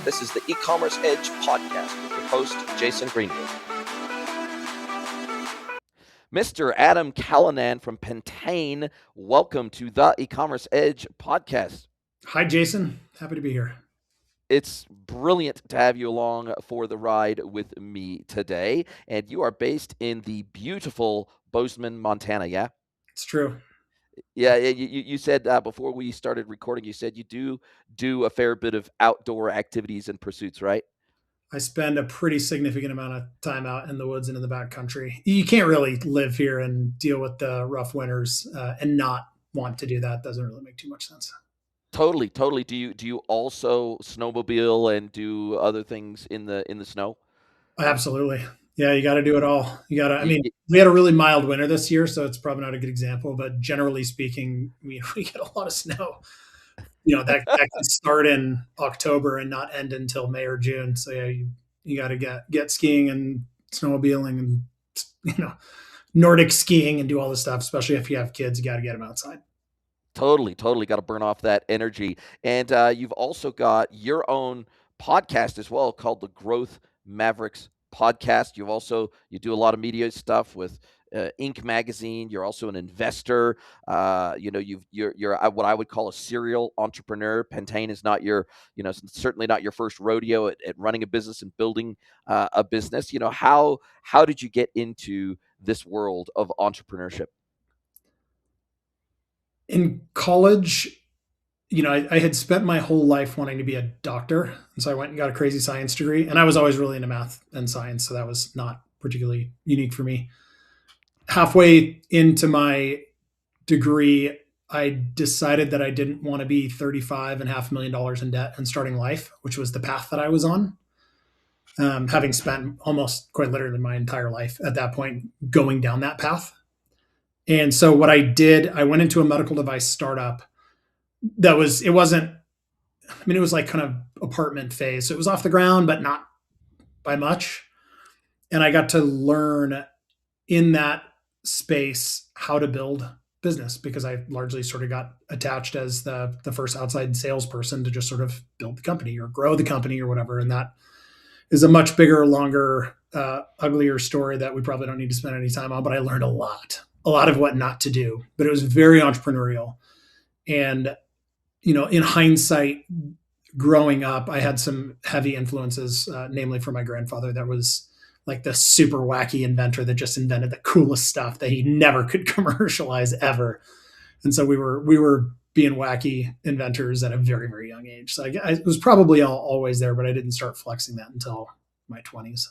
This is the E-commerce Edge podcast with your host, Jason Greenwood. Mr. Adam CALLINAN from Pentane, welcome to the E-commerce Edge podcast. Hi, Jason. Happy to be here. It's brilliant to have you along for the ride with me today. And you are based in the beautiful Bozeman, Montana, yeah? It's true. Yeah, you said before we started recording, you said you do a fair bit of outdoor activities and pursuits, right? I spend a pretty significant amount of time out in the woods and in the backcountry. You can't really live here and deal with the rough winters and not want to do that. Doesn't really make too much sense. Totally. Do you also snowmobile and do other things in the snow? Absolutely. Yeah, you got to do it all. I Y- mean, y- we had a really mild winter this year, so it's probably not a good example, but generally speaking, we get a lot of snow. That can start in October and not end until May or June. So yeah, you got to get skiing and snowmobiling and you know Nordic skiing and do all this stuff. Especially if you have kids, you got to get them outside. Totally. Got to burn off that energy. And you've also got your own podcast as well called the Growth Mavericks podcast. You do a lot of media stuff with Inc. magazine. You're also an investor. You're what I would call a serial entrepreneur. Pentane is not certainly not your first rodeo at running a business and building a business. How did you get into this world of entrepreneurship? In college, I had spent my whole life wanting to be a doctor, and so I went and got a crazy science degree. And I was always really into math and science, so that was not particularly unique for me. Halfway into my degree, I decided that I didn't want to be 35 and $500,000 in debt and starting life, which was the path that I was on. Having spent almost quite literally my entire life at that point going down that path. And so what I did, I went into a medical device startup it wasn't, it was like kind of apartment phase. So it was off the ground, but not by much. And I got to learn in that space how to build business because I largely sort of got attached as the first outside salesperson to just sort of build the company or grow the company or whatever. And that is a much bigger, longer, uglier story that we probably don't need to spend any time on. But I learned a lot of what not to do. But it was very entrepreneurial. And in hindsight, growing up, I had some heavy influences, namely from my grandfather that was like the super wacky inventor that just invented the coolest stuff that he never could commercialize ever. And so we were being wacky inventors at a very, very young age. So I was probably always there, but I didn't start flexing that until my 20s.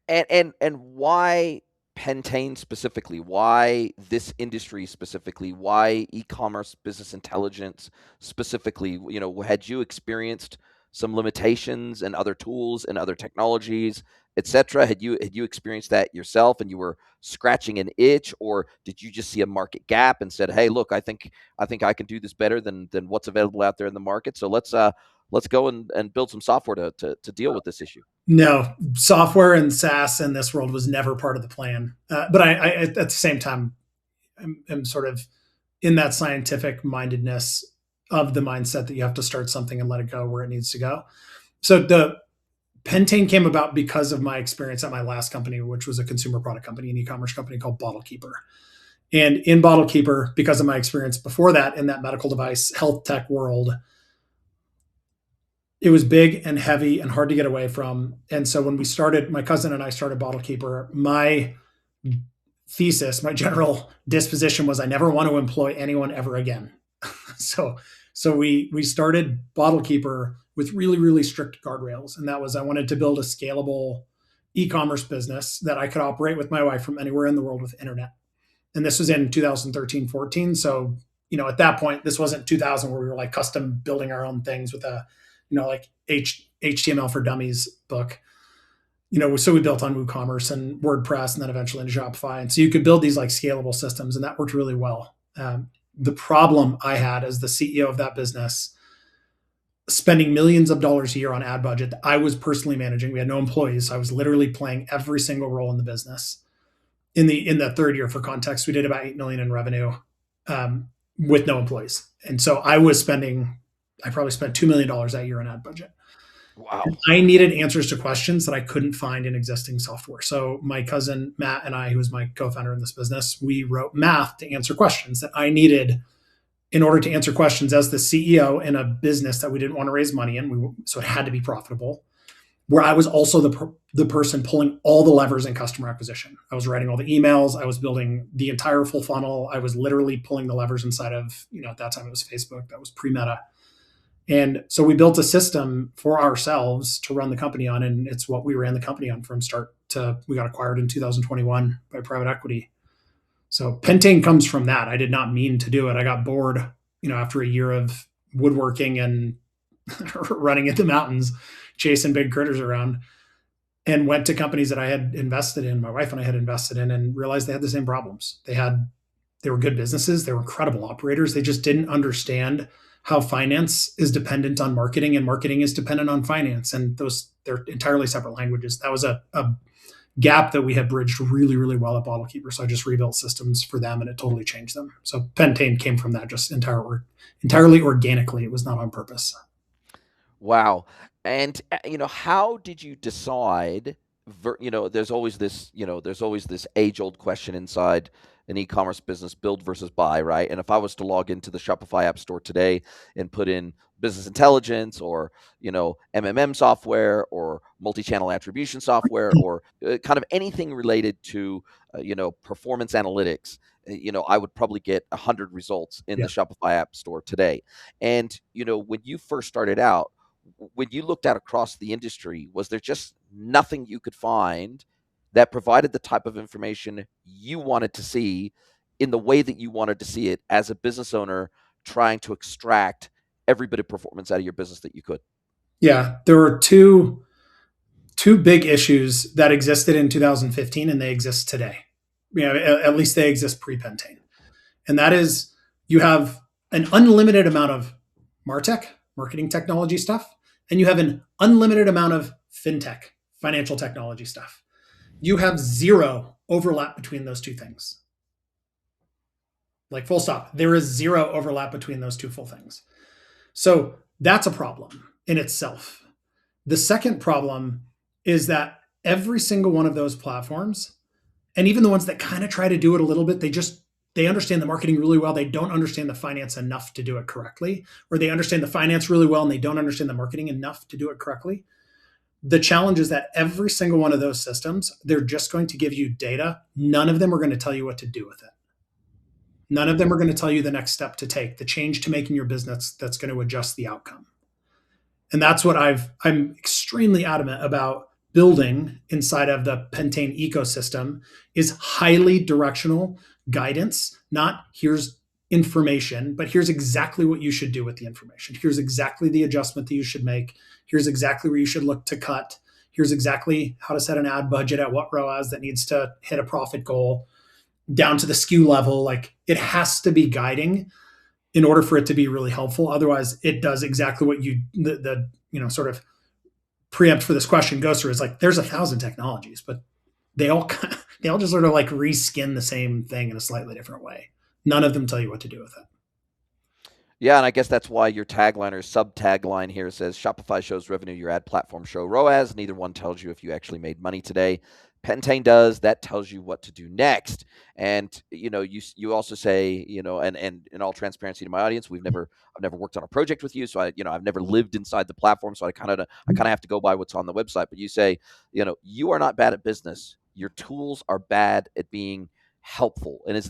And why Pentane specifically? Why this industry specifically? Why e-commerce business intelligence specifically? Had you experienced some limitations and other tools and other technologies, etc.? Had you experienced that yourself and you were scratching an itch, or did you just see a market gap and said, "Hey, look, I think I can do this better than what's available out there in the market. So let's go and build some software to deal with this issue." No, software and SaaS in this world was never part of the plan. But I at the same time, I'm sort of in that scientific mindedness of the mindset that you have to start something and let it go where it needs to go. So the Pentane came about because of my experience at my last company, which was a consumer product company, an e-commerce company called Bottle Keeper. And in Bottle Keeper, because of my experience before that in that medical device health tech world, it was big and heavy and hard to get away from. And so when my cousin and I started Bottle Keeper, my thesis, my general disposition was I never want to employ anyone ever again. so we started Bottle Keeper with really, really strict guardrails. And that was I wanted to build a scalable e-commerce business that I could operate with my wife from anywhere in the world with internet. And this was in 2013, 14. So, at that point, this wasn't 2000 where we were like custom building our own things with a like HTML for Dummies book. So we built on WooCommerce and WordPress and then eventually into Shopify. And so you could build these like scalable systems and that worked really well. The problem I had as the CEO of that business, spending millions of dollars a year on ad budget that I was personally managing. We had no employees. So I was literally playing every single role in the business. In the third year, for context, we did about 8 million in revenue with no employees. And so I probably spent $2 million that year on ad budget. Wow. I needed answers to questions that I couldn't find in existing software. So my cousin Matt and I, who was my co-founder in this business, we wrote math to answer questions that I needed in order to answer questions as the CEO in a business that we didn't want to raise money in. So it had to be profitable. Where I was also the person pulling all the levers in customer acquisition. I was writing all the emails. I was building the entire full funnel. I was literally pulling the levers inside of, at that time it was Facebook. That was pre-Meta. And so we built a system for ourselves to run the company on, and it's what we ran the company on from start to we got acquired in 2021 by private equity. So Pentane comes from that. I did not mean to do it. I got bored, after a year of woodworking and running in the mountains, chasing big critters around, and went to companies that I had invested in, my wife and I had invested in, and realized they had the same problems. They were good businesses, they were incredible operators. They just didn't understand how finance is dependent on marketing and marketing is dependent on finance. And they're entirely separate languages. That was a gap that we had bridged really, really well at BottleKeeper. So I just rebuilt systems for them and it totally changed them. So Pentane came from that just entirely organically. It was not on purpose. Wow. And how did you decide? There's always this age-old question inside an e-commerce business: build versus buy, right? And if I was to log into the Shopify App Store today and put in business intelligence or MMM software or multi-channel attribution software or kind of anything related to performance analytics, I would probably get 100 results in Yeah. the Shopify App Store today. And when you first started out, when you looked out across the industry, was there just nothing you could find that provided the type of information you wanted to see in the way that you wanted to see it as a business owner trying to extract every bit of performance out of your business that you could? Yeah. There were two big issues that existed in 2015 and they exist today. At least they exist pre-Pentane. And that is you have an unlimited amount of MarTech, marketing technology stuff, and you have an unlimited amount of FinTech, financial technology stuff. You have zero overlap between those two things. Like full stop. There is zero overlap between those two full things. So that's a problem in itself. The second problem is that every single one of those platforms, and even the ones that kind of try to do it a little bit, they understand the marketing really well. They don't understand the finance enough to do it correctly, or they understand the finance really well and they don't understand the marketing enough to do it correctly. The challenge is that every single one of those systems, they're just going to give you data. None of them are going to tell you what to do with it. None of them are going to tell you the next step to take, the change to make in your business that's going to adjust the outcome. And that's what I'm extremely adamant about building inside of the Pentane ecosystem is highly directional guidance, not here's information, but here's exactly what you should do with the information. Here's exactly the adjustment that you should make. Here's exactly where you should look to cut. Here's exactly how to set an ad budget at what ROAS that needs to hit a profit goal down to the SKU level. Like it has to be guiding in order for it to be really helpful. Otherwise, it does exactly what the sort of preempt for this question goes through. Is like there's 1,000 technologies, but they all just sort of like reskin the same thing in a slightly different way. None of them tell you what to do with it. Yeah, and I guess that's why your tagline or sub-tagline here says Shopify shows revenue, your ad platform show ROAS. Neither one tells you if you actually made money today. Pentane does. That tells you what to do next. And you also say, and in all transparency to my audience, I've never worked on a project with you, so I've never lived inside the platform, so I kind of have to go by what's on the website. But you say, you are not bad at business. Your tools are bad at being helpful. And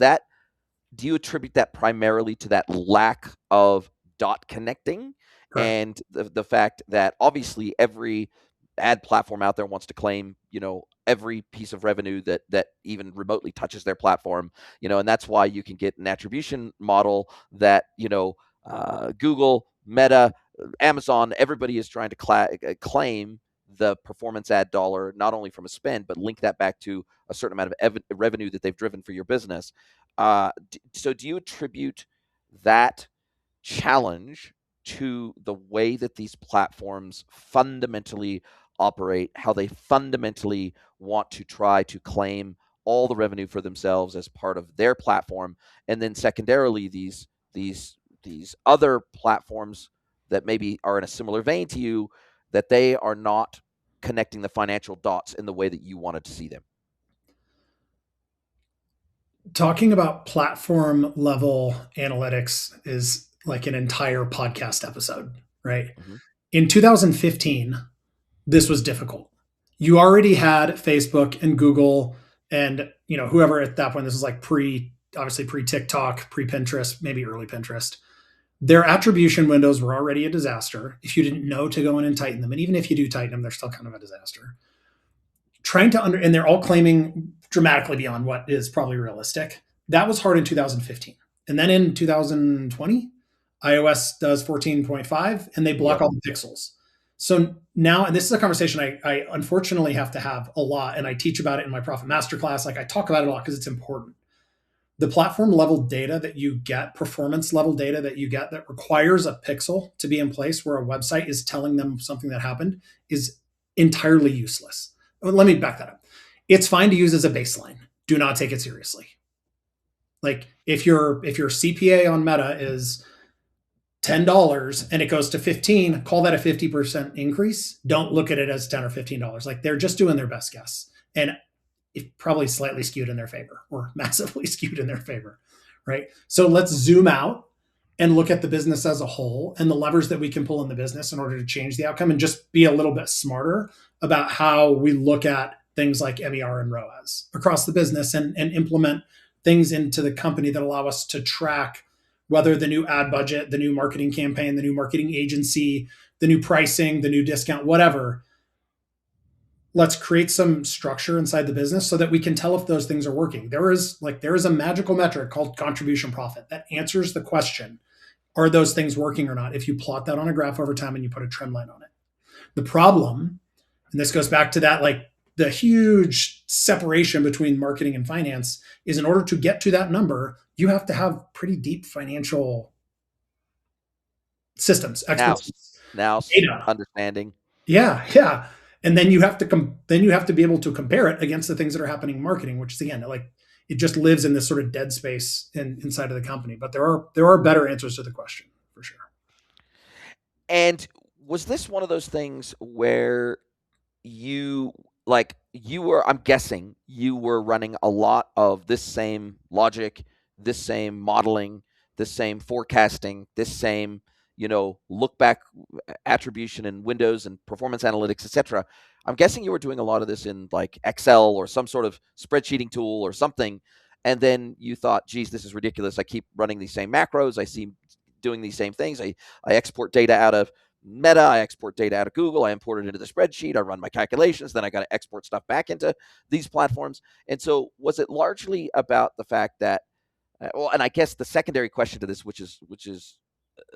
do you attribute that primarily to that lack of dot connecting Correct. and the fact that obviously every ad platform out there wants to claim, every piece of revenue that even remotely touches their platform, and that's why you can get an attribution model that, Google, Meta, Amazon, everybody is trying to claim the performance ad dollar, not only from a spend, but link that back to a certain amount of revenue that they've driven for your business. So do you attribute that challenge to the way that these platforms fundamentally operate, how they fundamentally want to try to claim all the revenue for themselves as part of their platform, and then secondarily these other platforms that maybe are in a similar vein to you that they are not connecting the financial dots in the way that you wanted to see them? Talking about platform level analytics is like an entire podcast episode, right? Mhm. In 2015, this was difficult. You already had Facebook and Google and whoever at that point. This is like obviously pre TikTok, pre Pinterest, maybe early Pinterest. Their attribution windows were already a disaster if you didn't know to go in and tighten them. And even if you do tighten them, they're still kind of a disaster. And they're all claiming dramatically beyond what is probably realistic. That was hard in 2015. And then in 2020, iOS does 14.5 and they block Yep. all the pixels. So now, and this is a conversation I unfortunately have to have a lot, and I teach about it in my Profit Masterclass. Like I talk about it a lot because it's important. The platform level data that you get, performance level data that you get that requires a pixel to be in place where a website is telling them something that happened is entirely useless. Let me back that up. It's fine to use as a baseline. Do not take it seriously. Like if your CPA on Meta is $10 and it goes to 15, call that a 50% increase. Don't look at it as 10 or $15. Like they're just doing their best guess. And it probably slightly skewed in their favor or massively skewed in their favor, right? So let's zoom out and look at the business as a whole and the levers that we can pull in the business in order to change the outcome and just be a little bit smarter about how we look at things like MER and ROAS across the business and implement things into the company that allow us to track whether the new ad budget, the new marketing campaign, the new marketing agency, the new pricing, the new discount, whatever. Let's create some structure inside the business so that we can tell if those things are working. There is a magical metric called contribution profit that answers the question, are those things working or not? If you plot that on a graph over time and you put a trend line on it. The problem, and this goes back to that, like the huge separation between marketing and finance, is in order to get to that number, you have to have pretty deep financial systems, Now, expertise, now data. understanding. Yeah. And then you have to be able to compare it against the things that are happening in marketing, which is again like it just lives in this sort of dead space inside of the company. But there are better answers to the question for sure. And was this one of those things where you I'm guessing you were running a lot of this same logic, this same modeling, this same forecasting, this same, look back attribution and windows and performance analytics, etc. I'm guessing you were doing a lot of this in like Excel or some sort of spreadsheeting tool or something. And then you thought, geez, this is ridiculous. I keep running these same macros. I see doing these same things. I export data out of Meta, I export data out of Google, I import it into the spreadsheet, I run my calculations, then I got to export stuff back into these platforms. And so was it largely about the fact that, and I guess the secondary question to this, which is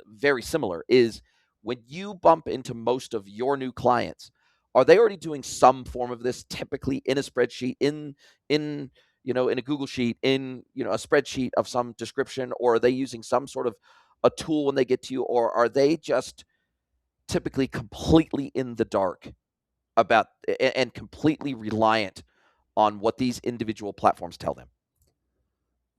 very similar, is when you bump into most of your new clients, are they already doing some form of this typically in a spreadsheet, in in a Google sheet, in a spreadsheet of some description, or are they using some sort of a tool when they get to you, or are they just typically completely in the dark about and completely reliant on what these individual platforms tell them?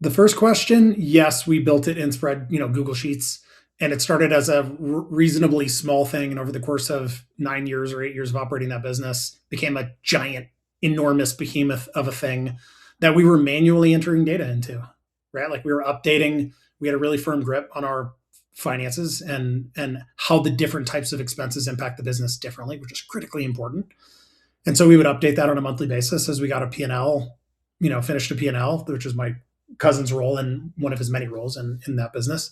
The first question, yes, we built it in Google Sheets, and it started as a reasonably small thing, and over the course of 9 years or 8 years of operating that business, became a giant, enormous behemoth of a thing that we were manually entering data into, right? Like we were updating. We had a really firm grip on our finances and how the different types of expenses impact the business differently, which is critically important. And so we would update that on a monthly basis as we got a P&L, finished a P&L, which is my cousin's role and one of his many roles in that business.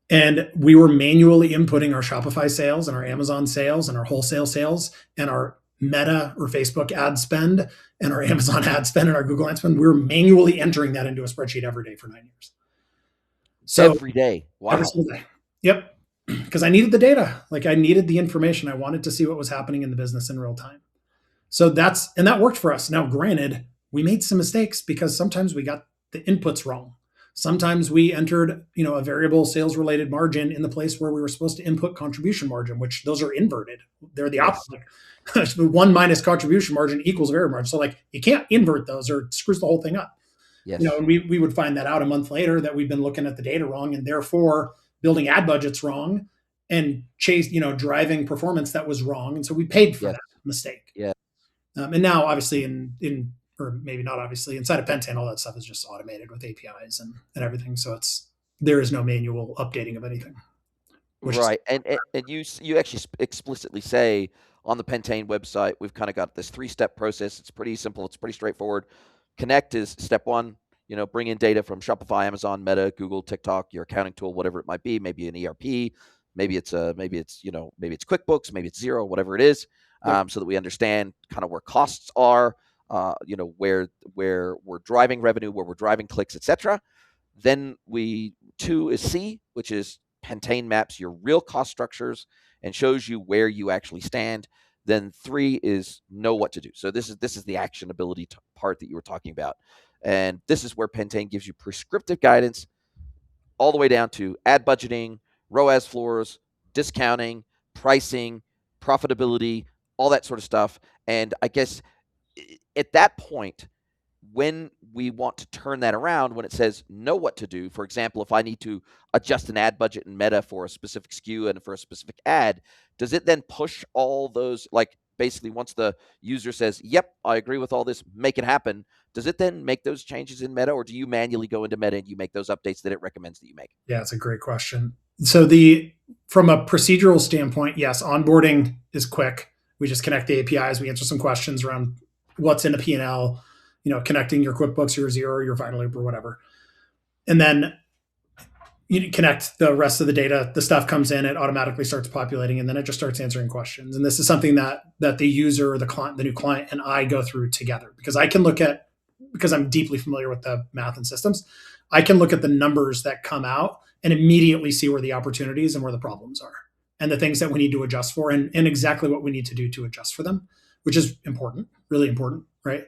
And we were manually inputting our Shopify sales and our Amazon sales and our wholesale sales and our Meta or Facebook ad spend and our Amazon ad spend and our Google ad spend. We were manually entering that into a spreadsheet every day for 9 years. So Every day. Wow. every single day. Yep. Because I needed the data. Like I needed the information. I wanted to see what was happening in the business in real time. So that worked for us. Now, granted, we made some mistakes because sometimes we got the inputs wrong. Sometimes we entered, a variable sales related margin in the place where we were supposed to input contribution margin, which those are inverted. They're the Yes. opposite. One minus contribution margin equals variable margin. So like you can't invert those or it screws the whole thing up. Yes. And we would find that out a month later that we've been looking at the data wrong and therefore building ad budgets wrong and driving performance that was wrong. And so we paid for Yes. that mistake. Yeah. And now, obviously, or maybe not obviously, inside of Pentane, all that stuff is just automated with APIs and everything. So there is no manual updating of anything, which is Right, and you actually explicitly say on the Pentane website, we've kind of got this 3-step process. It's pretty simple. It's pretty straightforward. Connect is step one. Bring in data from Shopify, Amazon, Meta, Google, TikTok, your accounting tool, whatever it might be. Maybe an ERP, maybe it's QuickBooks, maybe it's Xero, whatever it is, yep. so that we understand kind of where costs are, where we're driving revenue, where we're driving clicks, etc. Then 2 is C, which is Pentane maps your real cost structures and shows you where you actually stand. Then 3 is know what to do. So this is the actionability part that you were talking about. And this is where Pentane gives you prescriptive guidance all the way down to ad budgeting, ROAS floors, discounting, pricing, profitability, all that sort of stuff. And I guess at that point, when we want to turn that around, when it says know what to do, for example, if I need to adjust an ad budget in Meta for a specific SKU and for a specific ad, does it then push all those, like basically once the user says, yep, I agree with all this, make it happen, does it then make those changes in Meta, or do you manually go into Meta and you make those updates that it recommends that you make? Yeah, it's a great question. So from a procedural standpoint, yes, onboarding is quick. We just connect the APIs. We answer some questions around what's in a P&L, connecting your QuickBooks, your Xero, your Vitaloop, or whatever. And then you connect the rest of the data. The stuff comes in, it automatically starts populating, and then it just starts answering questions. And this is something that the user, or the new client, and I go through together, because because I'm deeply familiar with the math and systems, I can look at the numbers that come out and immediately see where the opportunities and where the problems are, and the things that we need to adjust for, and exactly what we need to do to adjust for them, which is important, really important, right?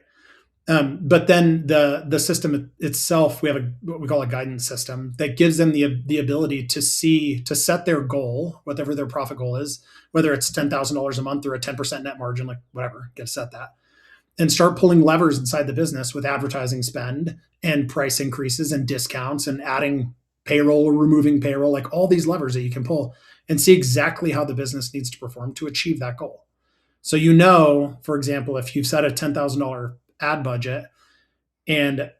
But then the system itself, we have what we call a guidance system that gives them the ability to set their goal, whatever their profit goal is, whether it's $10,000 a month or a 10% net margin, like whatever, get set that, and start pulling levers inside the business with advertising spend and price increases and discounts and adding payroll or removing payroll, like all these levers that you can pull, and see exactly how the business needs to perform to achieve that goal. So, for example, if you've set a $10,000 ad budget, and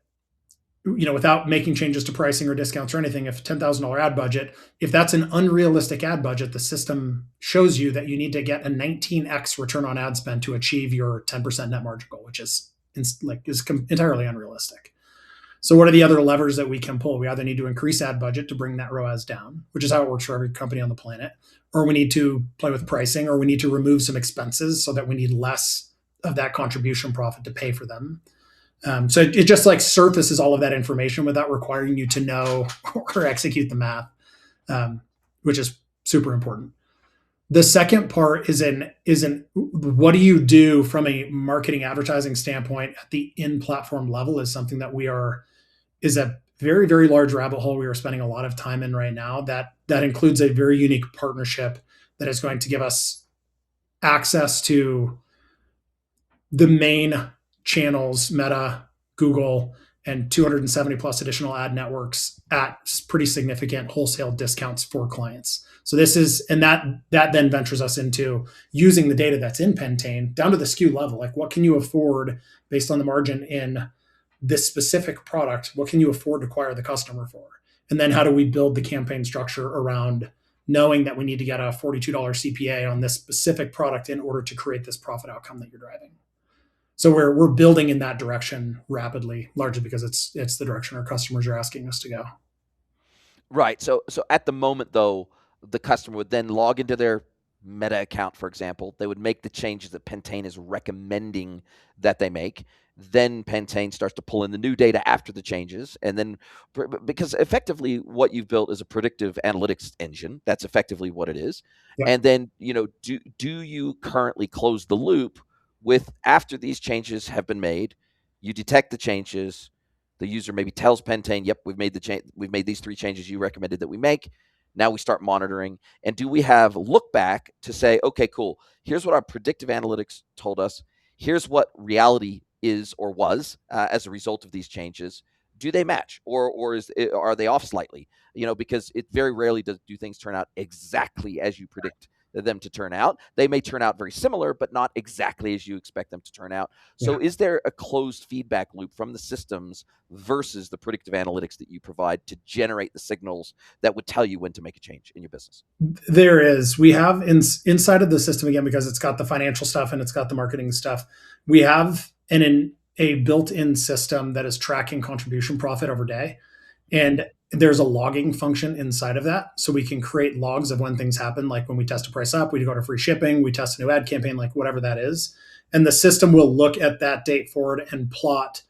without making changes to pricing or discounts or anything, if $10,000 ad budget, if that's an unrealistic ad budget, the system shows you that you need to get a 19x return on ad spend to achieve your 10% net margin goal, which is entirely unrealistic. So what are the other levers that we can pull? We either need to increase ad budget to bring that ROAS down, which is how it works for every company on the planet, or we need to play with pricing, or we need to remove some expenses so that we need less of that contribution profit to pay for them. So it just like surfaces all of that information without requiring you to know or execute the math, which is super important. The second part is what do you do from a marketing advertising standpoint at the in-platform level, is something that is a very, very large rabbit hole we are spending a lot of time in right now. That includes a very unique partnership that is going to give us access to the main channels, Meta, Google, and 270 plus additional ad networks at pretty significant wholesale discounts for clients. So that then ventures us into using the data that's in Pentane down to the SKU level. Like, what can you afford based on the margin in this specific product? What can you afford to acquire the customer for? And then how do we build the campaign structure around knowing that we need to get a $42 CPA on this specific product in order to create this profit outcome that you're driving? So we're building in that direction rapidly, largely because it's the direction our customers are asking us to go. Right. So at the moment, though, the customer would then log into their Meta account, for example. They would make the changes that Pentane is recommending that they make. Then Pentane starts to pull in the new data after the changes. And then, because effectively what you've built is a predictive analytics engine. That's effectively what it is. Yep. And then, do you currently close the loop with, after these changes have been made, you detect the changes, the user maybe tells Pentane, yep, we've made these 3 changes you recommended that we make. Now we start monitoring. And do we have look back to say, okay, cool, here's what our predictive analytics told us. Here's what reality is or was as a result of these changes. do they match, are they off slightly? Because it very rarely do things turn out exactly as you predict them to turn out. They may turn out very similar, but not exactly as you expect them to turn out. So Yeah. is there a closed feedback loop from the systems versus the predictive analytics that you provide to generate the signals that would tell you when to make a change in your business? There is. We have inside of the system, again, because it's got the financial stuff and it's got the marketing stuff. We have a built-in system that is tracking contribution profit over day, Mm-hmm. and there's a logging function inside of that, so we can create logs of when things happen. Like when we test a price up, we go to free shipping, we test a new ad campaign, like whatever that is, and the system will look at that date forward and plot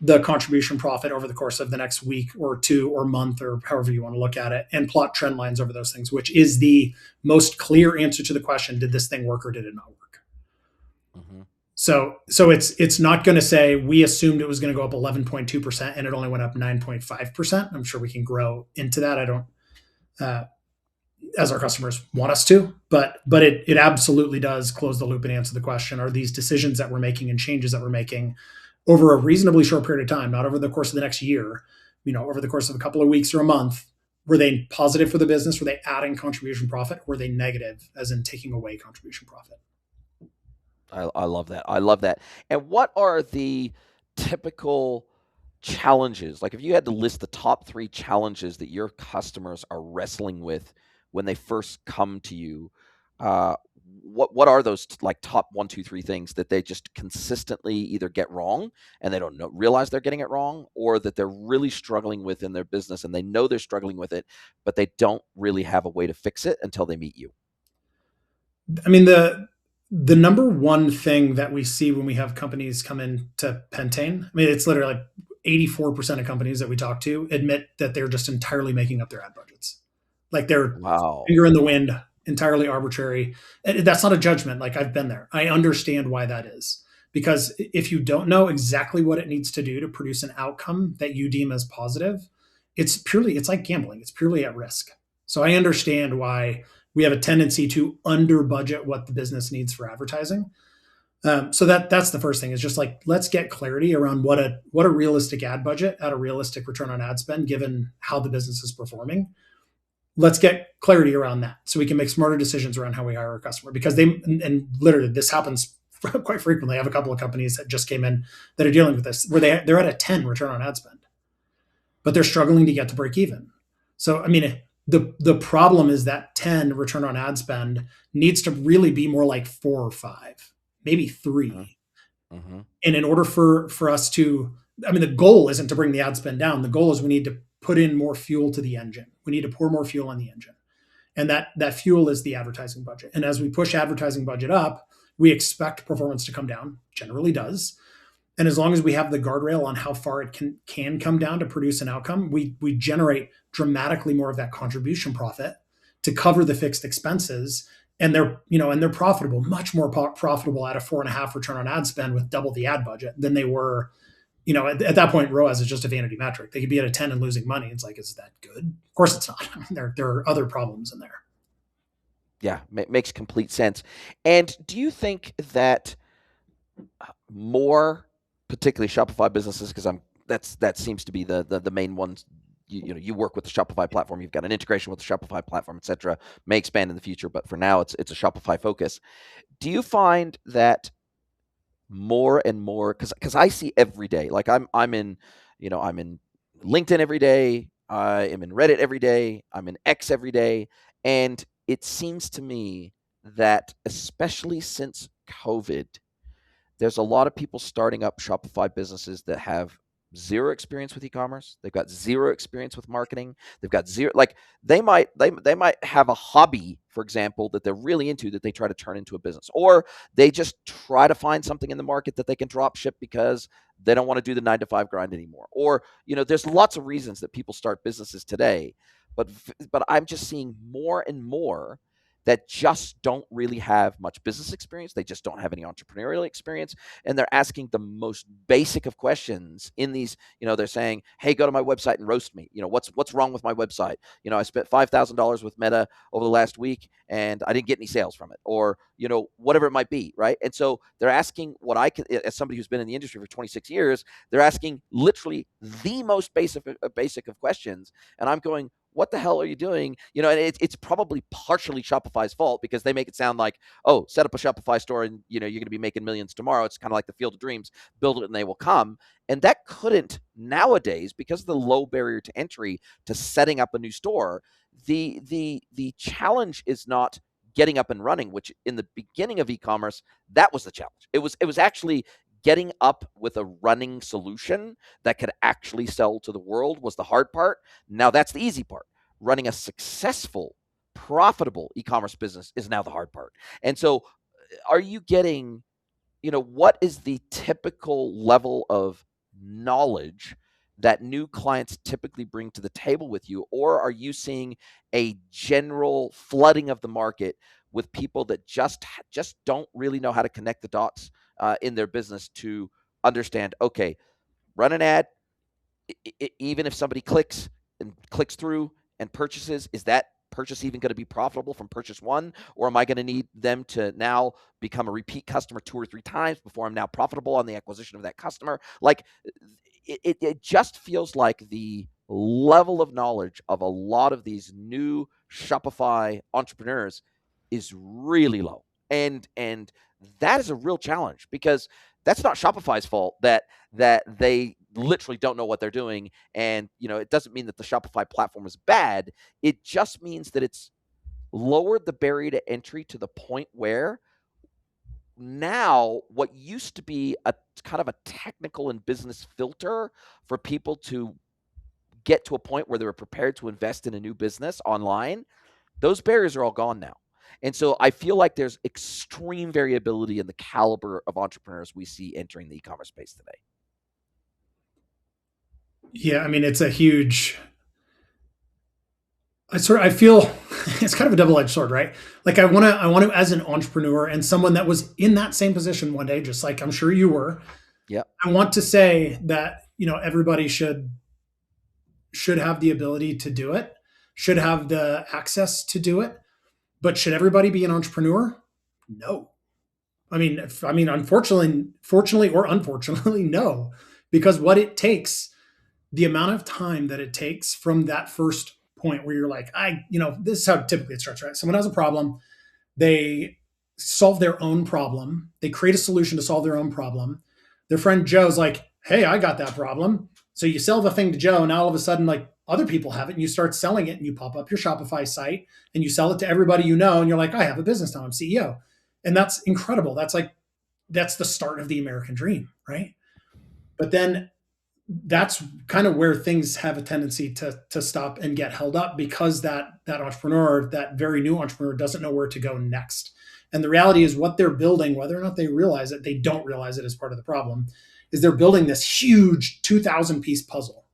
the contribution profit over the course of the next week or two or month or however you want to look at it, and plot trend lines over those things, which is the most clear answer to the question, did this thing work or did it not work? Mm-hmm. So it's not going to say we assumed it was going to go up 11.2% and it only went up 9.5%. I'm sure we can grow into that. I don't uh, as our customers want us to, but it absolutely does close the loop and answer the question, are these decisions that we're making and changes that we're making over a reasonably short period of time, not over the course of the next year, over the course of a couple of weeks or a month, were they positive for the business? Were they adding contribution profit? Were they negative, as in taking away contribution profit? I love that. I love that. And what are the typical challenges? Like if you had to list the top 3 challenges that your customers are wrestling with when they first come to you, uh, what are those like top 1, 2, 3 things that they just consistently either get wrong and they don't realize they're getting it wrong, or that they're really struggling with in their business and they know they're struggling with it, but they don't really have a way to fix it until they meet you? I mean, the number one thing that we see when we have companies come into Pentane, I mean, it's literally like 84% of companies that we talk to admit that they're just entirely making up their ad budgets. Like they're Wow. finger in the wind, entirely arbitrary. And that's not a judgment. Like I've been there. I understand why that is. Because if you don't know exactly what it needs to do to produce an outcome that you deem as positive, it's like gambling. It's purely at risk. So I understand why we have a tendency to under budget what the business needs for advertising. So that's the first thing, is just like, let's get clarity around what a realistic ad budget at a realistic return on ad spend, given how the business is performing. Let's get clarity around that so we can make smarter decisions around how we hire a customer, because and literally this happens quite frequently. I have a couple of companies that just came in that are dealing with this, where they're at a 10 return on ad spend, but they're struggling to get to break even. So I mean, the problem is that 10 return on ad spend needs to really be more like 4 or 5, maybe Mm-hmm. 3. Mm-hmm. And in order for us to, I mean, the goal isn't to bring the ad spend down. The goal is we need to put in more fuel to the engine. We need to pour more fuel on the engine. And that fuel is the advertising budget. And as we push advertising budget up, we expect performance to come down, generally does. And as long as we have the guardrail on how far it can come down to produce an outcome, we generate dramatically more of that contribution profit to cover the fixed expenses. And they're profitable, much more profitable at a 4.5 return on ad spend with double the ad budget than they were. At that point, ROAS is just a vanity metric. They could be at a 10 and losing money. It's like, is that good? Of course it's not. I mean, there are other problems in there. Yeah, makes complete sense. And do you think that more, particularly Shopify businesses, because that seems to be the main ones. You work with the Shopify platform. You've got an integration with the Shopify platform, etc. May expand in the future, but for now, it's a Shopify focus. Do you find that more and more, because I see every day, like I'm in LinkedIn every day, I am in Reddit every day, I'm in X every day, and it seems to me that especially since COVID, there's a lot of people starting up Shopify businesses that have zero experience with e-commerce. They've got zero experience with marketing. They've got zero, like they might have a hobby, for example, that they're really into that they try to turn into a business, or they just try to find something in the market that they can drop ship because they don't want to do the 9 to 5 grind anymore. Or, there's lots of reasons that people start businesses today, but I'm just seeing more and more that just don't really have much business experience. They just don't have any entrepreneurial experience. And they're asking the most basic of questions in these, they're saying, hey, go to my website and roast me. What's wrong with my website? I spent $5,000 with Meta over the last week and I didn't get any sales from it, or, whatever it might be. Right. And so they're asking what I can, as somebody who's been in the industry for 26 years, they're asking literally the most basic of questions. And I'm going, what the hell are you doing? And it's probably partially Shopify's fault, because they make it sound like, oh, set up a Shopify store and, you're going to be making millions tomorrow. It's kind of like the field of dreams, build it and they will come. And that couldn't nowadays, because of the low barrier to entry to setting up a new store. The challenge is not getting up and running, which in the beginning of e-commerce, that was the challenge. It was actually getting up with a running solution that could actually sell to the world was the hard part. Now that's the easy part. Running a successful, profitable e-commerce business is now the hard part. And so are you getting, what is the typical level of knowledge that new clients typically bring to the table with you? Or are you seeing a general flooding of the market with people that just don't really know how to connect the dots in their business to understand, okay, run an ad, even if somebody clicks through and purchases, is that purchase even going to be profitable from purchase one? Or am I going to need them to now become a repeat customer 2 or 3 times before I'm now profitable on the acquisition of that customer? Like, it just feels like the level of knowledge of a lot of these new Shopify entrepreneurs is really low. And that is a real challenge, because that's not Shopify's fault that they literally don't know what they're doing. And, it doesn't mean that the Shopify platform is bad. It just means that it's lowered the barrier to entry to the point where now what used to be a kind of a technical and business filter for people to get to a point where they were prepared to invest in a new business online, those barriers are all gone now. And so I feel like there's extreme variability in the caliber of entrepreneurs we see entering the e-commerce space today. Yeah, I mean, it's a huge. I feel it's kind of a double-edged sword, right? Like I want to, as an entrepreneur and someone that was in that same position one day, just like I'm sure you were. Yeah. I want to say that everybody should have the ability to do it, should have the access to do it, but should everybody be an entrepreneur? No. Unfortunately, fortunately or unfortunately, no, because what it takes, the amount of time that it takes from that first point where you're like, this is how typically it starts, right? Someone has a problem, they solve their own problem, they create a solution to solve their own problem. Their friend Joe's like, hey, I got that problem. So you sell the thing to Joe, and now all of a sudden, like, other people have it, and you start selling it, and you pop up your Shopify site and you sell it to everybody and you're like, I have a business now, I'm CEO. And that's incredible. That's the start of the American dream, right? But then that's kind of where things have a tendency to stop and get held up, because that entrepreneur, that very new entrepreneur, doesn't know where to go next. And the reality is, what they're building, whether or not they realize it, they don't realize it as part of the problem, is they're building this huge 2,000 piece puzzle.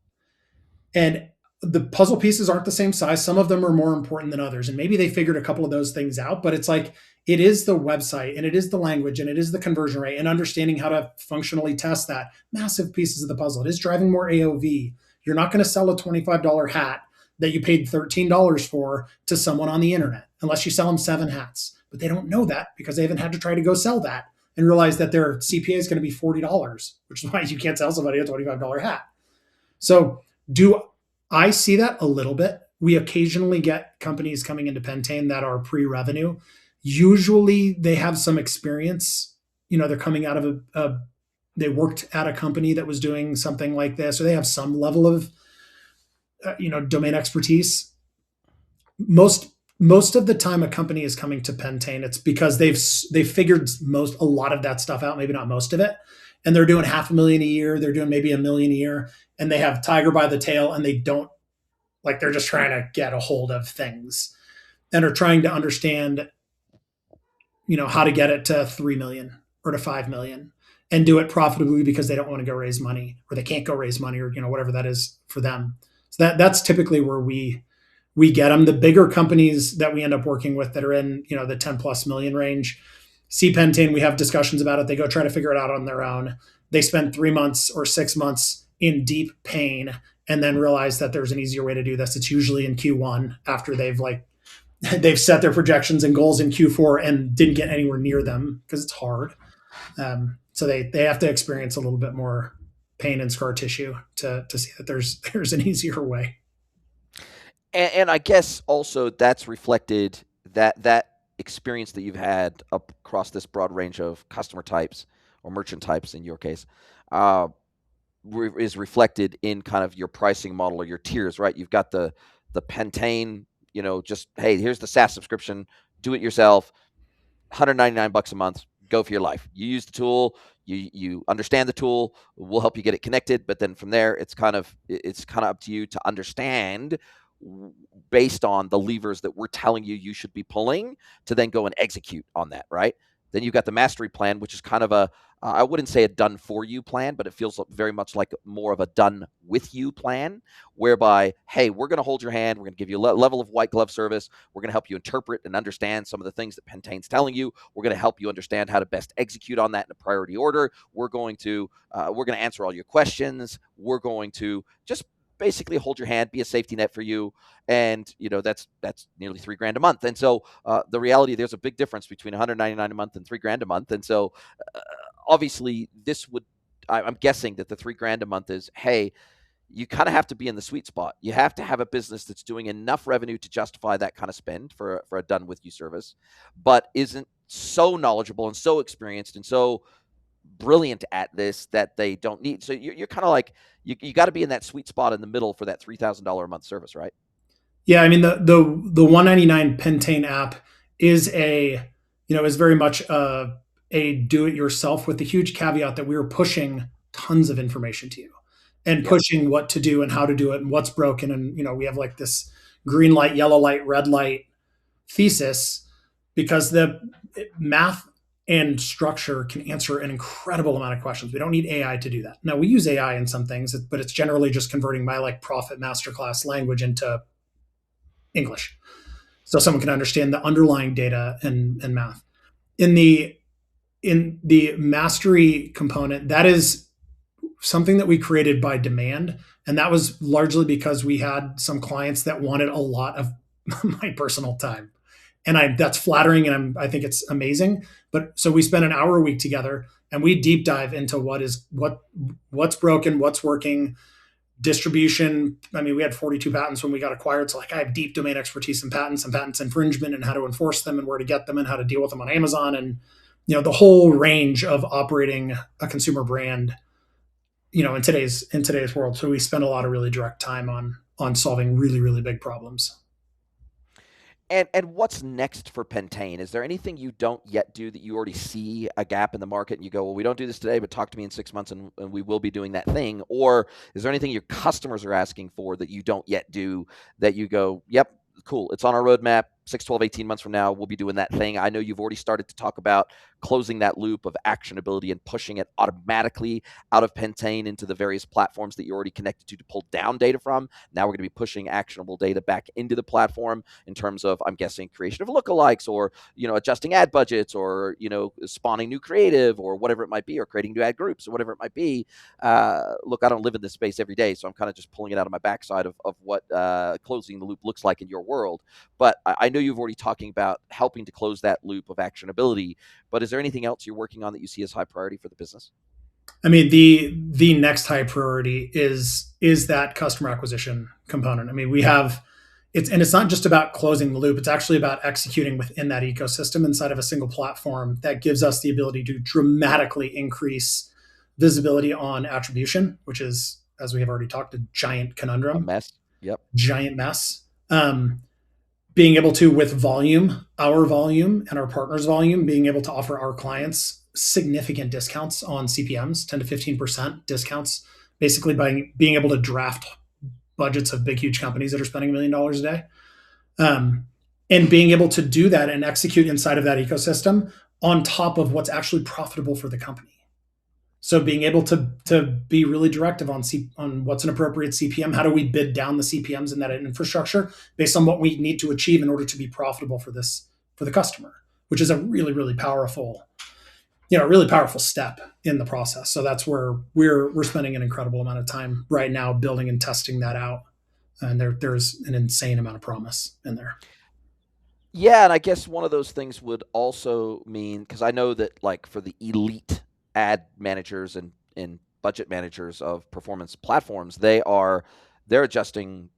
And the puzzle pieces aren't the same size. Some of them are more important than others. And maybe they figured a couple of those things out, but it's like, it is the website, and it is the language, and it is the conversion rate, and understanding how to functionally test that. Massive pieces of the puzzle. It is driving more AOV. You're not going to sell a $25 hat that you paid $13 for to someone on the internet unless you sell them 7 hats. But they don't know that, because they haven't had to try to go sell that and realize that their CPA is going to be $40, which is why you can't sell somebody a $25 hat. So do I see that a little bit? We occasionally get companies coming into Pentane that are pre-revenue. Usually they have some experience. They're coming out of they worked at a company that was doing something like this, or they have some level of, domain expertise. Most of the time a company is coming to Pentane, it's because they've figured a lot of that stuff out, maybe not most of it. And they're doing $500,000 a year. They're doing maybe $1 million a year, and they have tiger by the tail, and they don't, like, they're just trying to get a hold of things and are trying to understand, how to get it to 3 million or to 5 million and do it profitably, because they don't want to go raise money, or they can't go raise money, or, whatever that is for them. So that's typically where we we get them. The bigger companies that we end up working with that are in, the 10 plus million range, see Pentane, we have discussions about it. They go try to figure it out on their own. They spend 3 months or 6 months in deep pain and then realize that there's an easier way to do this. It's usually in Q1 after they've set their projections and goals in Q4 and didn't get anywhere near them because it's hard. So they have to experience a little bit more pain and scar tissue to see that there's an easier way. And I guess also that's reflected, that experience that you've had up across this broad range of customer types or merchant types in your case, is reflected in kind of your pricing model or your tiers, right? You've got the Pentane, just, hey, here's the SaaS subscription, do it yourself, $199 a month, go for your life. You use the tool, you understand the tool, we'll help you get it connected, but then from there it's kind of up to you to understand, based on the levers that we're telling you should be pulling, to then go and execute on that, right? Then you've got the mastery plan, which is kind of I wouldn't say a done for you plan, but it feels very much like more of a done with you plan, whereby, hey, we're going to hold your hand. We're going to give you a level of white glove service. We're going to help you interpret and understand some of the things that Pentane's telling you. We're going to help you understand how to best execute on that in a priority order. We're going to answer all your questions. We're going to just basically hold your hand, be a safety net for you. And, that's nearly $3,000 a month. And so the reality, there's a big difference between $199 a month and $3,000 a month. And so obviously I'm guessing that the $3,000 a month is, hey, you kind of have to be in the sweet spot. You have to have a business that's doing enough revenue to justify that kind of spend for a done with you service, but isn't so knowledgeable and so experienced and so brilliant at this that they don't need. So you're kind of like, you got to be in that sweet spot in the middle for that $3,000 a month service, right? Yeah, I mean the 199 Pentane app is is very much a do it yourself, with the huge caveat that we are pushing tons of information to you and Yep. pushing what to do and how to do it and what's broken. And we have like this green light, yellow light, red light thesis, because the math and structure can answer an incredible amount of questions. We don't need AI to do that. Now, we use AI in some things, but it's generally just converting my like profit masterclass language into English, so someone can understand the underlying data and math. In the mastery component, that is something that we created by demand, and that was largely because we had some clients that wanted a lot of my personal time, and that's flattering, and I think it's amazing. But so we spent an hour a week together, and we deep dive into what's broken, what's working, distribution. I mean, we had 42 patents when we got acquired. So like, I have deep domain expertise in patents and patents infringement and how to enforce them and where to get them and how to deal with them on Amazon. And, the whole range of operating a consumer brand, in today's world. So we spend a lot of really direct time on solving really, really big problems. And what's next for Pentane? Is there anything you don't yet do that you already see a gap in the market and you go, well, we don't do this today, but talk to me in 6 months and we will be doing that thing? Or is there anything your customers are asking for that you don't yet do that you go, yep, cool, it's on our roadmap, 6, 12, 18 months from now, we'll be doing that thing? I know you've already started to talk about closing that loop of actionability and pushing it automatically out of Pentane into the various platforms that you're already connected to pull down data from. Now we're going to be pushing actionable data back into the platform in terms of, I'm guessing, creation of lookalikes, or, adjusting ad budgets, or, spawning new creative, or whatever it might be, or creating new ad groups, or whatever it might be. Look, I don't live in this space every day, so I'm kind of just pulling it out of my backside of what closing the loop looks like in your world. But I know you've already talking about helping to close that loop of actionability, but is there anything else you're working on that you see as high priority for the business? I mean, the next high priority is that customer acquisition component. I mean, we have it's not just about closing the loop. It's actually about executing within that ecosystem inside of a single platform that gives us the ability to dramatically increase visibility on attribution, which is, as we have already talked, a giant A conundrum, mess. Yep. giant mess. Being able to, with volume, our volume and our partners' volume, being able to offer our clients significant discounts on CPMs, 10 to 15% discounts, basically by being able to draft budgets of big, huge companies that are spending $1 million a day. And being able to do that and execute inside of that ecosystem on top of what's actually profitable for the company. So being able to be really directive on on what's an appropriate CPM, how do we bid down the CPMs in that infrastructure based on what we need to achieve in order to be profitable for this for the customer, which is a really powerful, really powerful step in the process. So that's where we're spending an incredible amount of time right now building and testing that out. And there's an insane amount of promise in there. Yeah, and I guess one of those things would also mean, because I know that like for the elite ad managers and budget managers of performance platforms, they're adjusting,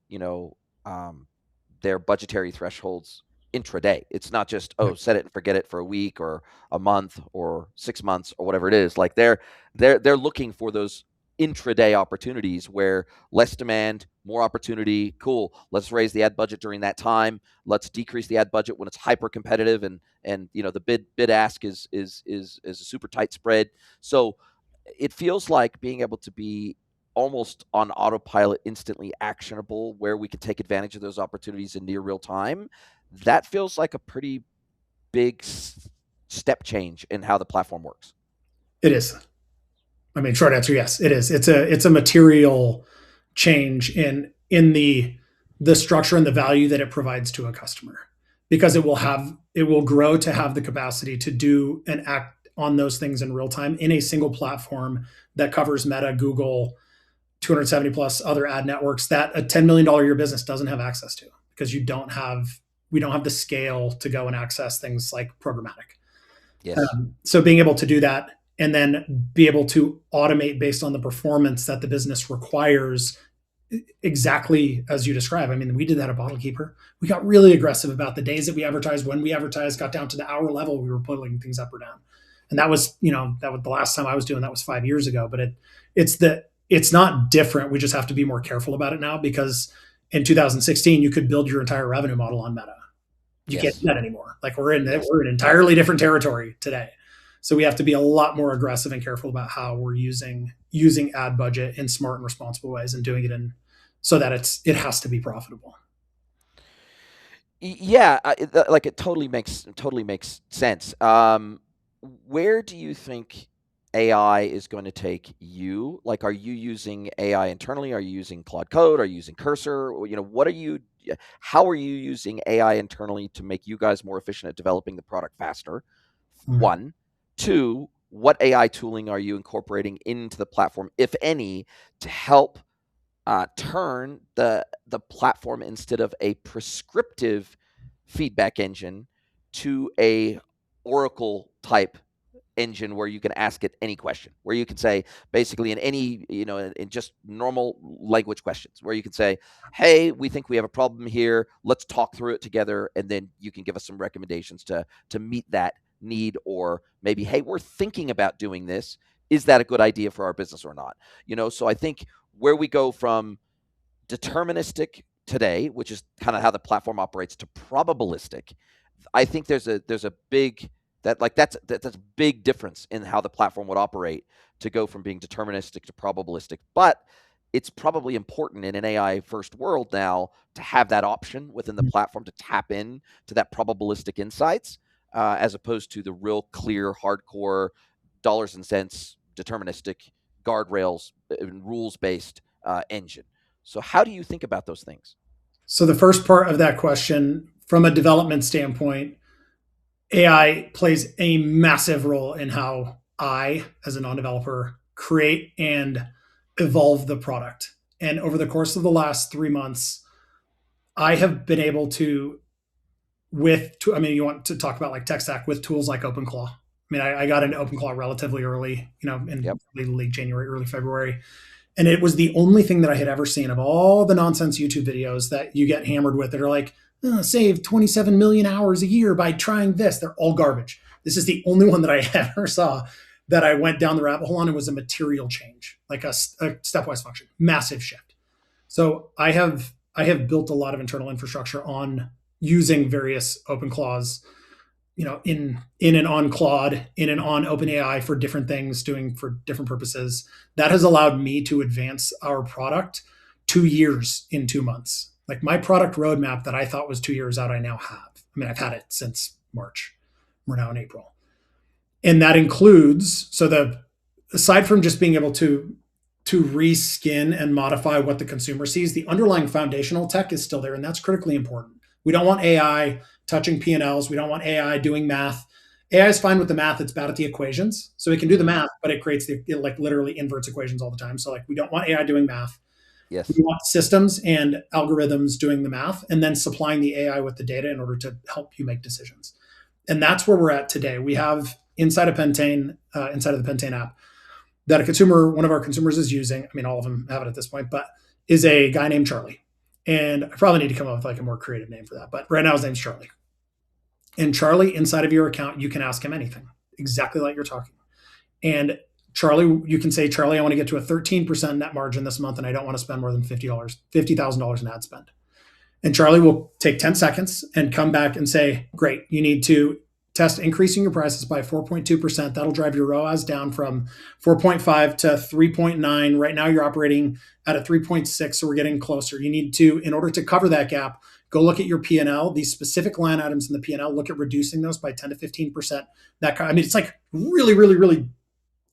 their budgetary thresholds intraday. It's not just, oh, set it and forget it for a week or a month or 6 months or whatever it is. Like they're looking for those intraday opportunities where less demand, more opportunity. Cool. Let's raise the ad budget during that time. Let's decrease the ad budget when it's hyper competitive and the bid ask is a super tight spread. So it feels like being able to be almost on autopilot, instantly actionable, where we can take advantage of those opportunities in near real time. That feels like a pretty big step change in how the platform works. It is. I mean, short answer, yes, it is. It's a material change in the structure and the value that it provides to a customer, because it will grow to have the capacity to do and act on those things in real time in a single platform that covers Meta, Google, 270 plus other ad networks that a $10 million a year business doesn't have access to, because we don't have the scale to go and access things like programmatic. Yes. So being able to do that and then be able to automate based on the performance that the business requires, exactly as you describe. I mean, we did that at Bottle Keeper. We got really aggressive about the days that we advertised, when we advertised, got down to the hour level. We were pulling things up or down. And that was, that was the last time I was doing that was 5 years ago. But it's not different. We just have to be more careful about it now, because in 2016, you could build your entire revenue model on Meta. You can't Yes. do that anymore. Like we're in Yes. we're in entirely different territory today. So we have to be a lot more aggressive and careful about how we're using ad budget in smart and responsible ways, and doing it in so that it has to be profitable. Yeah, like it totally makes sense. Where do you think AI is going to take you? Like, are you using AI internally? Are you using Claude Code? Are you using Cursor? Or, what are you? How are you using AI internally to make you guys more efficient at developing the product faster? Mm. One, two. What AI tooling are you incorporating into the platform, if any, to help turn the platform, instead of a prescriptive feedback engine, to a Oracle type engine where you can ask it any question, where you can say basically in any, in just normal language questions, where you can say, hey, we think we have a problem here, let's talk through it together, and then you can give us some recommendations to meet that need, or maybe, hey, we're thinking about doing this, is that a good idea for our business or not? So I think where we go from deterministic today, which is kind of how the platform operates, to probabilistic, I think there's a big that's a big difference in how the platform would operate, to go from being deterministic to probabilistic. But it's probably important in an AI first world now to have that option within the platform to tap in to that probabilistic insights, as opposed to the real clear, hardcore, dollars and cents, deterministic, guardrails, rules based engine. So, how do you think about those things? So the first part of that question, from a development standpoint, AI plays a massive role in how I, as a non-developer, create and evolve the product. And over the course of the last 3 months, I have been able to, I mean, you want to talk about like tech stack with tools like OpenClaw. I mean, I got into OpenClaw relatively early, in Yep. late January, early February. And it was the only thing that I had ever seen of all the nonsense YouTube videos that you get hammered with that are like, oh, save 27 million hours a year by trying this. They're all garbage. This is the only one that I ever saw that I went down the rabbit hole on. It was a material change, like a stepwise function, massive shift. So I have built a lot of internal infrastructure on using various open clause, in and on Claude, in and on OpenAI for different things, doing for different purposes. That has allowed me to advance our product 2 years in 2 months. Like my product roadmap that I thought was 2 years out, I now have. I mean, I've had it since March. We're now in April. And that includes, so aside from just being able to reskin and modify what the consumer sees, the underlying foundational tech is still there, and that's critically important. We don't want AI touching P&Ls. We don't want AI doing math. AI is fine with the math. It's bad at the equations. So it can do the Hmm. math, but it like literally inverts equations all the time. So like we don't want AI doing math. We Yes. want systems and algorithms doing the math and then supplying the AI with the data in order to help you make decisions. And that's where we're at today. We have inside of Pentane, inside of the Pentane app, that a consumer, one of our consumers is using. I mean, all of them have it at this point, but is a guy named Charlie. And I probably need to come up with like a more creative name for that. But right now his name's Charlie. And Charlie, inside of your account, you can ask him anything, exactly like you're talking. And Charlie, you can say, Charlie, I want to get to a 13% net margin this month, and I don't want to spend more than $50,000 in ad spend. And Charlie will take 10 seconds and come back and say, great, you need to test increasing your prices by 4.2%. That'll drive your ROAS down from 4.5 to 3.9. Right now, you're operating at a 3.6, so we're getting closer. You need to, in order to cover that gap, go look at your P&L, these specific line items in the P&L, look at reducing those by 10 to 15%. I mean, it's like really, really, really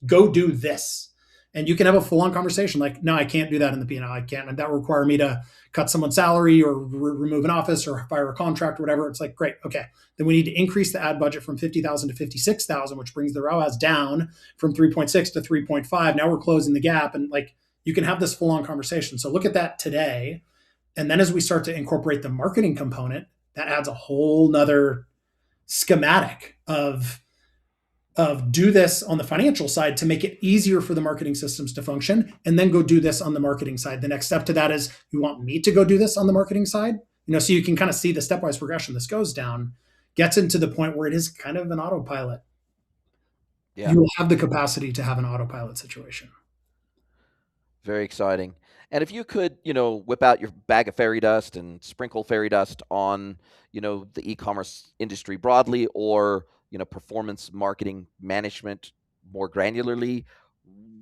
go do this. And you can have a full on conversation like, no, I can't do that in the P&L. I can't. And that will require me to cut someone's salary or remove an office or fire a contract or whatever. It's like, great. Okay. Then we need to increase the ad budget from 50,000 to 56,000, which brings the ROAS down from 3.6 to 3.5. Now we're closing the gap. And like, you can have this full on conversation. So look at that today. And then as we start to incorporate the marketing component, that adds a whole nother schematic of do this on the financial side to make it easier for the marketing systems to function, and then go do this on the marketing side. The next step to that is, you want me to go do this on the marketing side? So you can kind of see the stepwise progression this goes down, gets into the point where it is kind of an autopilot. Yeah. You will have the capacity to have an autopilot situation. Very exciting. And if you could, whip out your bag of fairy dust and sprinkle fairy dust on, the e-commerce industry broadly, or, performance marketing management more granularly,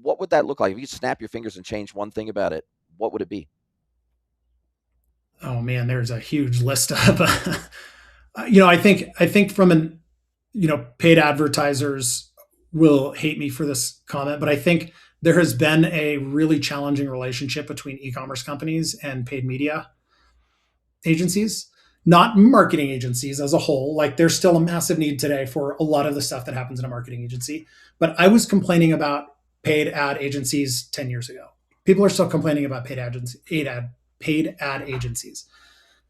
what would that look like? If you snap your fingers and change one thing about it, what would it be? Oh man, there's a huge list of I think from an paid advertisers will hate me for this comment, but I think there has been a really challenging relationship between e-commerce companies and paid media agencies, not marketing agencies as a whole. Like there's still a massive need today for a lot of the stuff that happens in a marketing agency. But I was complaining about paid ad agencies 10 years ago. People are still complaining about paid ad agencies.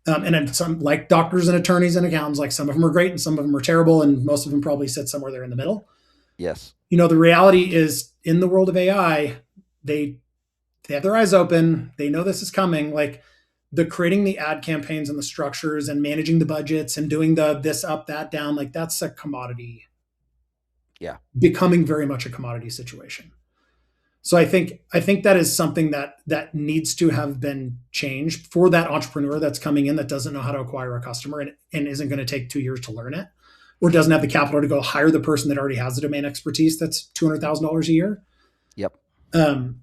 And then some, like doctors and attorneys and accountants, like some of them are great and some of them are terrible, and most of them probably sit somewhere there in the middle. Yes. The reality is, in the world of AI, they they have their eyes open. They know this is coming. Like the creating the ad campaigns and the structures and managing the budgets and doing the this up, that down, like that's a commodity, Yeah. becoming very much a commodity situation. So I think that is something that needs to have been changed for that entrepreneur that's coming in that doesn't know how to acquire a customer, and isn't going to take 2 years to learn it, or doesn't have the capital to go hire the person that already has the domain expertise that's $200,000 a year. Yep. Um,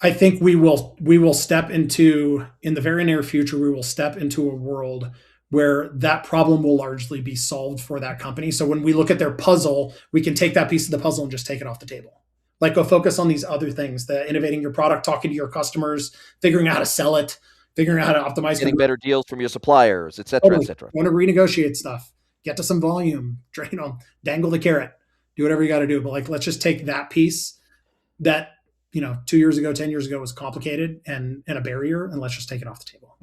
I think we will step into, in the very near future, we will step into a world where that problem will largely be solved for that company. So when we look at their puzzle, we can take that piece of the puzzle and just take it off the table. Like go focus on these other things, the innovating your product, talking to your customers, figuring out how to sell it, figuring out how to optimize Getting conversion. better deals from your suppliers, et cetera, et Totally. cetera. Want to renegotiate stuff, get to some volume, dangle the carrot, do whatever you got to do. But like, let's just take that piece that 2 years ago, 10 years ago was complicated and a barrier, and let's just take it off the table.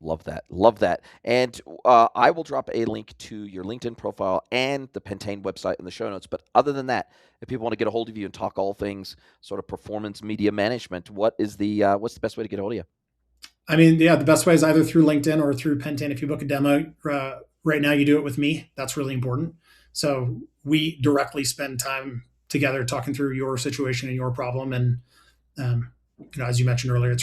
Love that. Love that. And I will drop a link to your LinkedIn profile and the Pentane website in the show notes. But other than that, if people want to get a hold of you and talk all things sort of performance media management, what's the best way to get a hold of you? I mean, yeah, the best way is either through LinkedIn or through Pentane. If you book a demo, right now you do it with me. That's really important. So we directly spend time together talking through your situation and your problem. And as you mentioned earlier,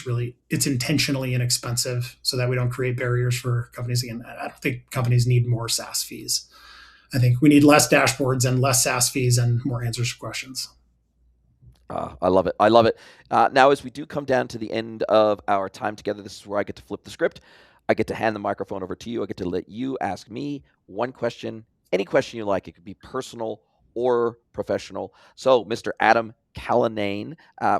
it's intentionally inexpensive so that we don't create barriers for companies. Again, I don't think companies need more SaaS fees. I think we need less dashboards and less SaaS fees and more answers to questions. I love it. I love it. Now, as we do come down to the end of our time together, this is where I get to flip the script. I get to hand the microphone over to you. I get to let you ask me one question, any question you like. It could be personal or professional. So, Mr. Adam CALLINAN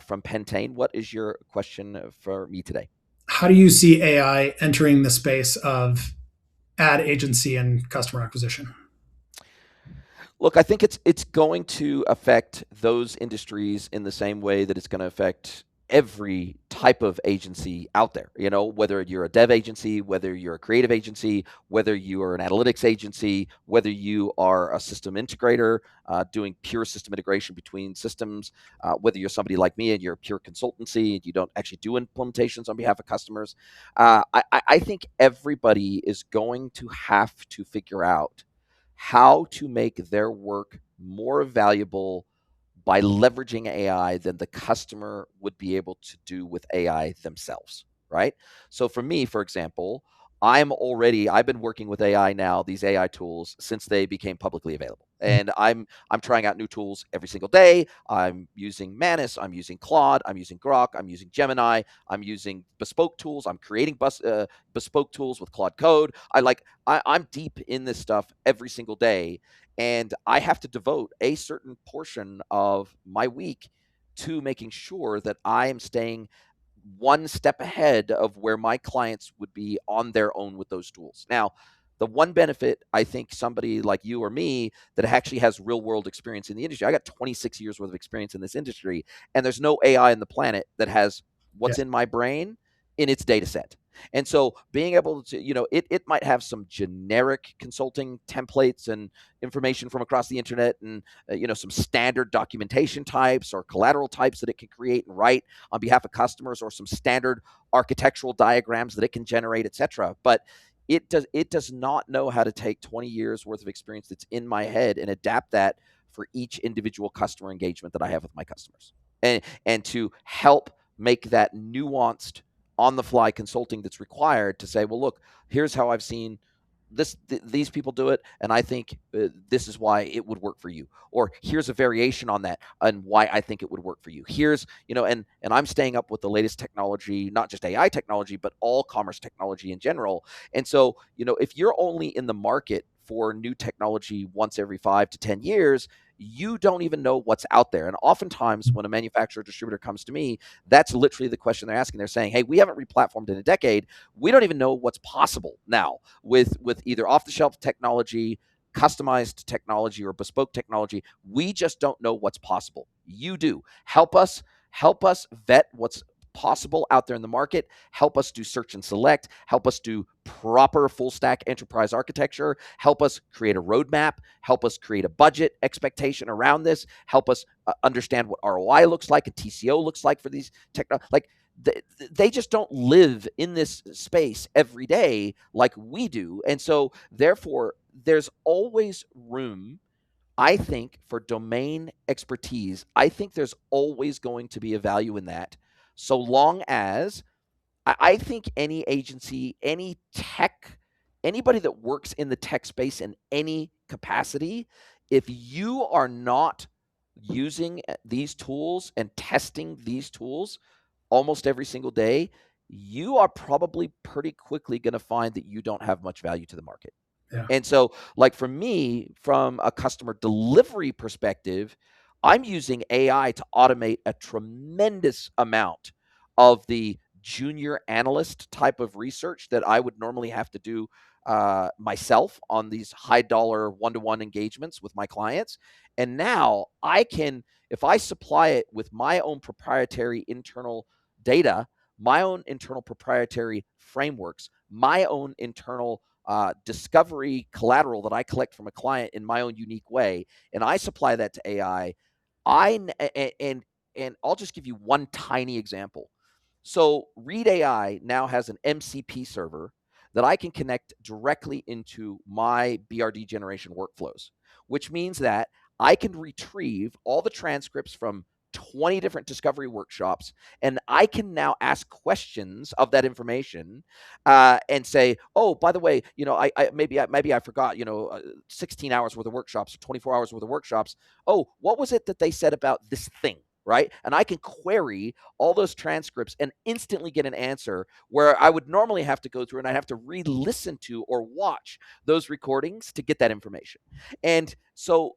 from Pentane, what is your question for me today? How do you see AI entering the space of ad agency and customer acquisition? Look, I think it's going to affect those industries in the same way that it's going to affect every type of agency out there. You know, whether you're a dev agency, whether you're a creative agency, whether you are an analytics agency, whether you are a system integrator doing pure system integration between systems, whether you're somebody like me and you're a pure consultancy and you don't actually do implementations on behalf of customers. I think everybody is going to have to figure out how to make their work more valuable by leveraging AI than the customer would be able to do with AI themselves, right? So for me, for example, I've been working with AI now, these AI tools since they became publicly available. And I'm trying out new tools every single day. I'm using Manus, I'm using Claude, I'm using Grok, I'm using Gemini, I'm using bespoke tools, I'm creating bespoke tools with Claude Code. I'm deep in this stuff every single day, and I have to devote a certain portion of my week to making sure that I am staying one step ahead of where my clients would be on their own with those tools. Now, the one benefit I think somebody like you or me that actually has real world experience in the industry, I got 26 years worth of experience in this industry, and there's no AI on the planet that has Yeah, what's in my brain in its data set. And so being able to, it might have some generic consulting templates and information from across the internet and, some standard documentation types or collateral types that it can create and write on behalf of customers, or some standard architectural diagrams that it can generate, etc. But it does not know how to take 20 years worth of experience that's in my head and adapt that for each individual customer engagement that I have with my customers. And to help make that nuanced on the fly consulting that's required to say, well, look, here's how I've seen these people do it, and I think this is why it would work for you, or here's a variation on that and why I think it would work for you. Here's, and I'm staying up with the latest technology, not just AI technology, but all commerce technology in general. And so, if you're only in the market for new technology once every 5 to 10 years, you don't even know what's out there. And oftentimes when a manufacturer or distributor comes to me, that's literally the question they're asking. They're saying, hey, we haven't replatformed in a decade. We don't even know what's possible now with either off-the-shelf technology, customized technology, or bespoke technology. We just don't know what's possible. You do. Help us vet what's possible out there in the market. Help us do search and select. Help us do proper full stack enterprise architecture. Help us create a roadmap. Help us create a budget expectation around this. Help us understand what ROI looks like and TCO looks like for these technologies. Like, they just don't live in this space every day like we do. And so, therefore, there's always room, I think, for domain expertise. I think there's always going to be a value in that, so long as I think any agency, any tech, anybody that works in the tech space in any capacity, if you are not using these tools and testing these tools almost every single day, you are probably pretty quickly going to find that you don't have much value to the market. yeah, And so, like for me, from a customer delivery perspective, I'm using AI to automate a tremendous amount of the junior analyst type of research that I would normally have to do myself on these high dollar one-to-one engagements with my clients. And now I can, if I supply it with my own proprietary internal data, my own internal proprietary frameworks, my own internal discovery collateral that I collect from a client in my own unique way, and I supply that to AI. And I'll just give you one tiny example. So Read AI now has an MCP server that I can connect directly into my BRD generation workflows, which means that I can retrieve all the transcripts from 20 different discovery workshops, and I can now ask questions of that information and say, oh, by the way, maybe I forgot, 16 hours worth of workshops or 24 hours worth of workshops. Oh, what was it that they said about this thing? Right. And I can query all those transcripts and instantly get an answer where I would normally have to go through and I'd have to re-listen to or watch those recordings to get that information. And so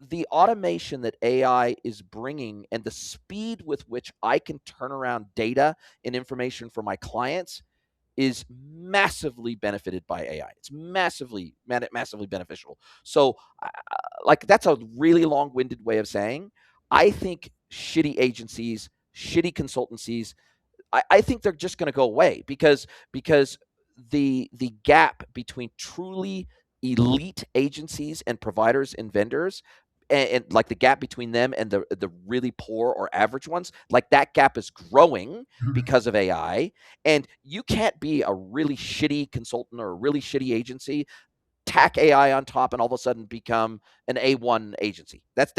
the automation that AI is bringing and the speed with which I can turn around data and information for my clients is massively benefited by AI. It's massively beneficial. So, like, that's a really long-winded way of saying I think shitty agencies, shitty consultancies, I think they're just going to go away because the gap between truly elite agencies and providers and vendors, and like the gap between them and the really poor or average ones, like that gap is growing because of AI. And you can't be a really shitty consultant or a really shitty agency, tack AI on top, and all of a sudden become an A1 agency. That's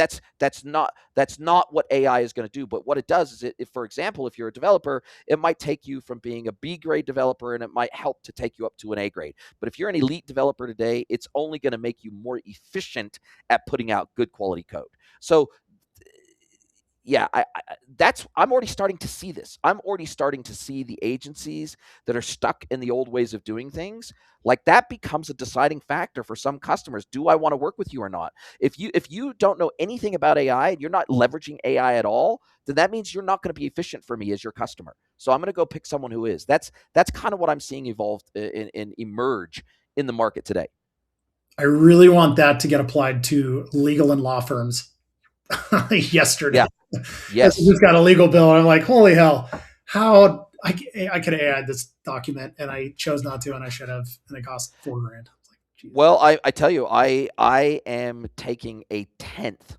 not what AI is going to do. But what it does is, if, for example, if you're a developer, it might take you from being a B grade developer, and it might help to take you up to an A grade. But if you're an elite developer today, it's only going to make you more efficient at putting out good quality code. So yeah, I'm already starting to see this. I'm already starting to see the agencies that are stuck in the old ways of doing things. Like, that becomes a deciding factor for some customers. Do I want to work with you or not? If you don't know anything about AI and you're not leveraging AI at all, then that means you're not going to be efficient for me as your customer. So I'm going to go pick someone who is. That's kind of what I'm seeing evolve in emerge in the market today. I really want that to get applied to legal and law firms. Yesterday, Yeah. I Yes. just got a legal bill, and I'm like, holy hell, how I could add this document, and I chose not to, and I should have, and it cost $4,000. Like, Jesus. Well, I tell you, I am taking a tenth,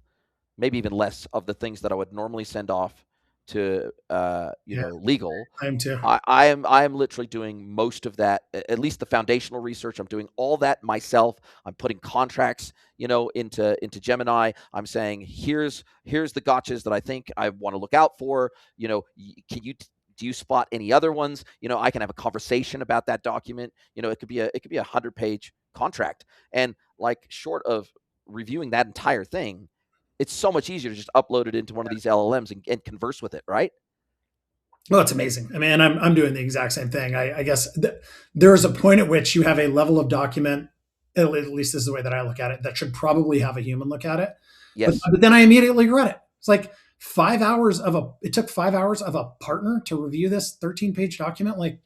maybe even less, of the things that I would normally send off to Yeah, legal. I am too. I am literally doing most of that, at least the foundational research. I'm doing all that myself. I'm putting contracts, into Gemini. I'm saying, here's the gotchas that I think I want to look out for. Do you spot any other ones? I can have a conversation about that document. It could be a 100-page contract, and, like, short of reviewing that entire thing, it's so much easier to just upload it into one of these LLMs and converse with it, right? Well, it's amazing. I mean, I'm doing the exact same thing. I guess there is a point at which you have a level of document, at least this is the way that I look at it, that should probably have a human look at it. But, Yes. but then I immediately regret it. It's like it took 5 hours of a partner to review this 13-page document. Like,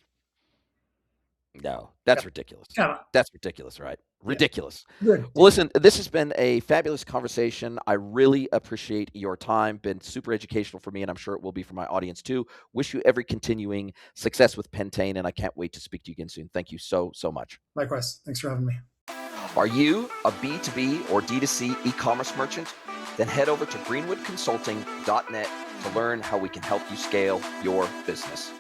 No, yeah, that's ridiculous. yeah, That's ridiculous, right? yeah, Ridiculous. Well, ridiculous. listen, this has been a fabulous conversation. I really appreciate your time. Been super educational for me, and I'm sure it will be for my audience too. Wish you every continuing success with Pentane, and I can't wait to speak to you again soon. Thank you so, so much. Likewise. Thanks for having me. Are you a B2B or D2C e-commerce merchant? Then head over to greenwoodconsulting.net to learn how we can help you scale your business.